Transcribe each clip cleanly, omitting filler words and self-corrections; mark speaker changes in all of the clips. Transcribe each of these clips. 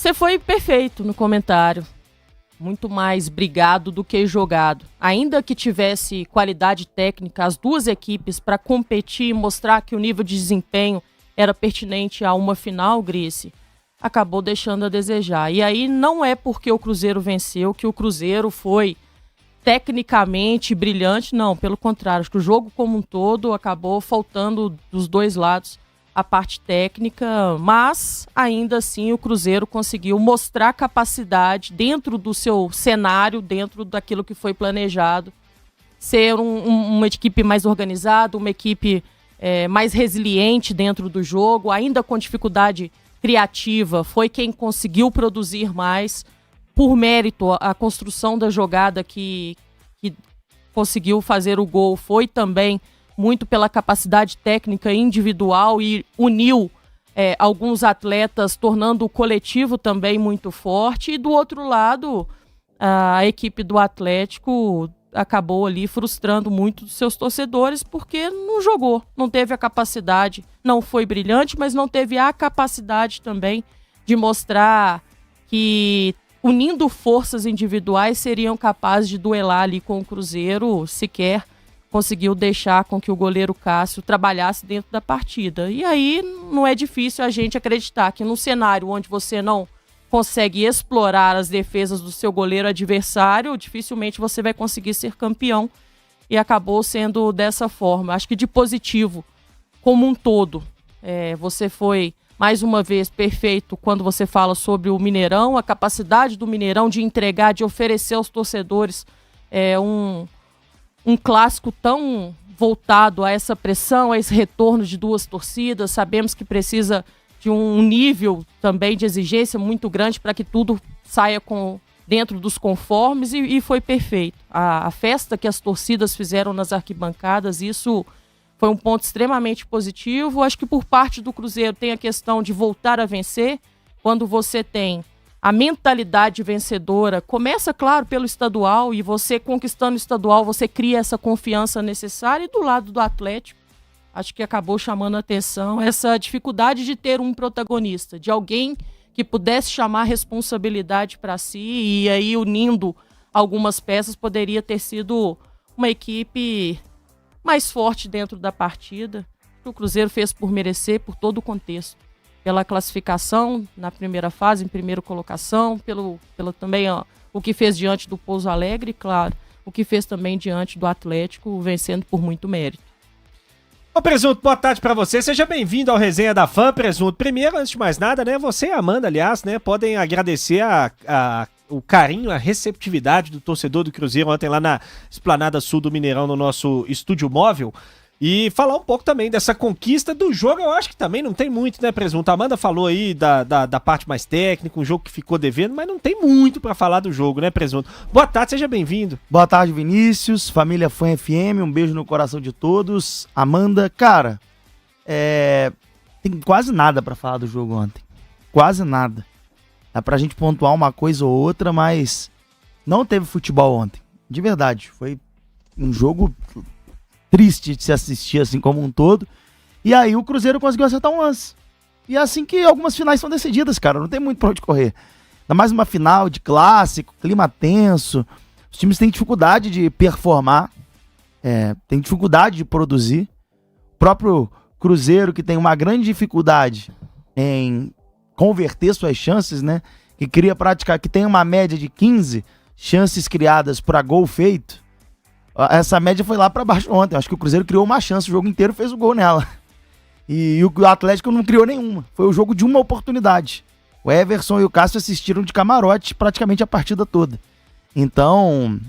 Speaker 1: Você foi perfeito no comentário. Muito mais brigado do que jogado. Ainda que tivesse qualidade técnica, as duas equipes para competir e mostrar que o nível de desempenho era pertinente a uma final, Grice, acabou deixando a desejar. E aí não é porque o Cruzeiro venceu que o Cruzeiro foi tecnicamente brilhante, não, pelo contrário. Acho que o jogo como um todo acabou faltando dos dois lados a parte técnica, mas ainda assim o Cruzeiro conseguiu mostrar capacidade dentro do seu cenário, dentro daquilo que foi planejado, ser uma equipe mais organizada, uma equipe mais resiliente dentro do jogo, ainda com dificuldade criativa, foi quem conseguiu produzir mais, por mérito, a construção da jogada que conseguiu fazer o gol foi também muito pela capacidade técnica individual e uniu alguns atletas, tornando o coletivo também muito forte. E do outro lado, a equipe do Atlético acabou ali frustrando muito os seus torcedores porque não jogou, não teve a capacidade, não foi brilhante, mas não teve a capacidade também de mostrar que unindo forças individuais seriam capazes de duelar ali com o Cruzeiro, sequer conseguiu deixar com que o goleiro Cássio trabalhasse dentro da partida. E aí não é difícil a gente acreditar que num cenário onde você não consegue explorar as defesas do seu goleiro adversário, dificilmente você vai conseguir ser campeão. E acabou sendo dessa forma. Acho que de positivo, como um todo, você foi mais uma vez perfeito quando você fala sobre o Mineirão, a capacidade do Mineirão de entregar, de oferecer aos torcedores um clássico tão voltado a essa pressão, a esse retorno de duas torcidas. Sabemos que precisa de um nível também de exigência muito grande para que tudo saia dentro dos conformes e foi perfeito. A festa que as torcidas fizeram nas arquibancadas, isso foi um ponto extremamente positivo. Acho que por parte do Cruzeiro tem a questão de voltar a vencer. Quando você tem a mentalidade vencedora, começa, claro, pelo estadual, e você conquistando o estadual, você cria essa confiança necessária. E do lado do Atlético, acho que acabou chamando a atenção essa dificuldade de ter um protagonista, de alguém que pudesse chamar a responsabilidade para si, e aí unindo algumas peças poderia ter sido uma equipe mais forte dentro da partida. O Cruzeiro fez por merecer, por todo o contexto. Pela classificação na primeira fase, em primeira colocação, pelo também o que fez diante do Pouso Alegre, e claro, o que fez também diante do Atlético, vencendo por muito mérito.
Speaker 2: Ô Presunto, boa tarde pra você, seja bem-vindo ao Resenha da Fã, Presunto. Primeiro, antes de mais nada, né, você e a Amanda, aliás, né, podem agradecer o carinho, a receptividade do torcedor do Cruzeiro ontem lá na Esplanada Sul do Mineirão, no nosso estúdio móvel. E falar um pouco também dessa conquista do jogo. Eu acho que também não tem muito, né, Presunto? A Amanda falou aí da parte mais técnica, um jogo que ficou devendo, mas não tem muito pra falar do jogo, né, Presunto? Boa tarde, seja bem-vindo.
Speaker 3: Boa tarde, Vinícius, família Fã FM, um beijo no coração de todos. Amanda, cara, tem quase nada pra falar do jogo ontem. Quase nada. Dá pra gente pontuar uma coisa ou outra, mas não teve futebol ontem. De verdade, foi um jogo triste de se assistir assim como um todo. E aí o Cruzeiro conseguiu acertar um lance. E é assim que algumas finais são decididas, cara. Não tem muito pra onde correr. Ainda mais uma final de clássico, clima tenso. Os times têm dificuldade de performar. Tem dificuldade de produzir. O próprio Cruzeiro, que tem uma grande dificuldade em converter suas chances, né? Que que tem uma média de 15 chances criadas para gol feito. Essa média foi lá pra baixo ontem. Acho que o Cruzeiro criou uma chance o jogo inteiro, fez o gol nela. E o Atlético não criou nenhuma. Foi o jogo de uma oportunidade. O Everson e o Cássio assistiram de camarote praticamente a partida toda. Então,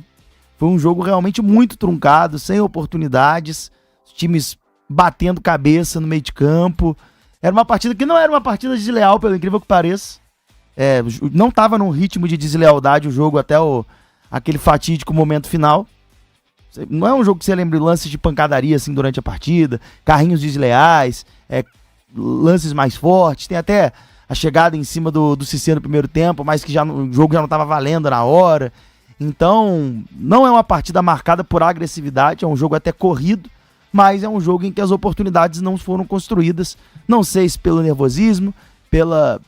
Speaker 3: foi um jogo realmente muito truncado, sem oportunidades. Os times batendo cabeça no meio de campo. Era uma partida que não era uma partida desleal, pelo incrível que pareça. Não estava num ritmo de deslealdade o jogo até aquele fatídico momento final. Não é um jogo que você lembra de lances de pancadaria assim durante a partida, carrinhos desleais, lances mais fortes. Tem até a chegada em cima do Cissé no primeiro tempo, mas que o jogo já não estava valendo na hora. Então, não é uma partida marcada por agressividade, é um jogo até corrido, mas é um jogo em que as oportunidades não foram construídas. Não sei se pelo nervosismo, pela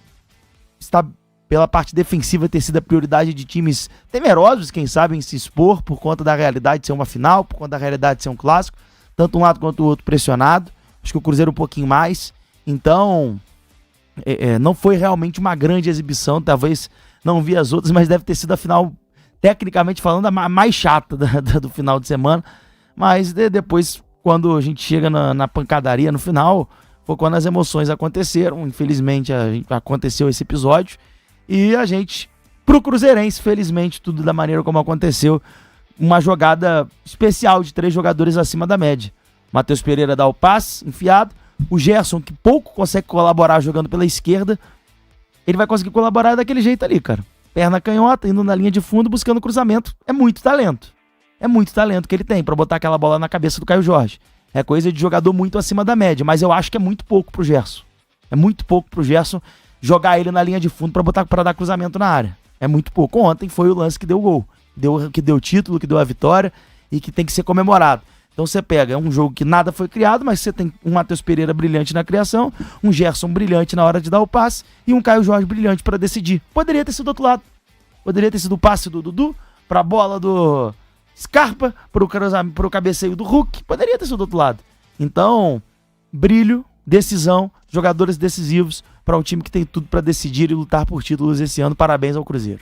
Speaker 3: pela parte defensiva ter sido a prioridade de times temerosos, quem sabe, em se expor por conta da realidade de ser uma final, por conta da realidade de ser um clássico, tanto um lado quanto o outro pressionado. Acho que o Cruzeiro um pouquinho mais. Então, não foi realmente uma grande exibição, talvez não vi as outras, mas deve ter sido a final, tecnicamente falando, a mais chata do final de semana. Mas depois, quando a gente chega na pancadaria no final, foi quando as emoções aconteceram. Infelizmente, aconteceu esse episódio. E a gente, pro cruzeirense, felizmente, tudo da maneira como aconteceu, uma jogada especial de 3 jogadores acima da média. Matheus Pereira dá o passe, enfiado. O Gerson, que pouco consegue colaborar jogando pela esquerda, ele vai conseguir colaborar daquele jeito ali, cara. Perna canhota, indo na linha de fundo, buscando cruzamento. É muito talento. É muito talento que ele tem pra botar aquela bola na cabeça do Caio Jorge. É coisa de jogador muito acima da média, mas eu acho que é muito pouco pro Gerson. É muito pouco pro Gerson jogar ele na linha de fundo pra dar cruzamento na área. É muito pouco. Ontem foi o lance que deu o gol. Que deu o título, que deu a vitória e que tem que ser comemorado. Então você pega, é um jogo que nada foi criado, mas você tem um Matheus Pereira brilhante na criação, um Gerson brilhante na hora de dar o passe e um Caio Jorge brilhante pra decidir. Poderia ter sido do outro lado. Poderia ter sido o passe do Dudu pra bola do Scarpa, pro cabeceio do Hulk. Poderia ter sido do outro lado. Então, brilho, decisão, jogadores decisivos para um time que tem tudo para decidir e lutar por títulos esse ano. Parabéns ao Cruzeiro.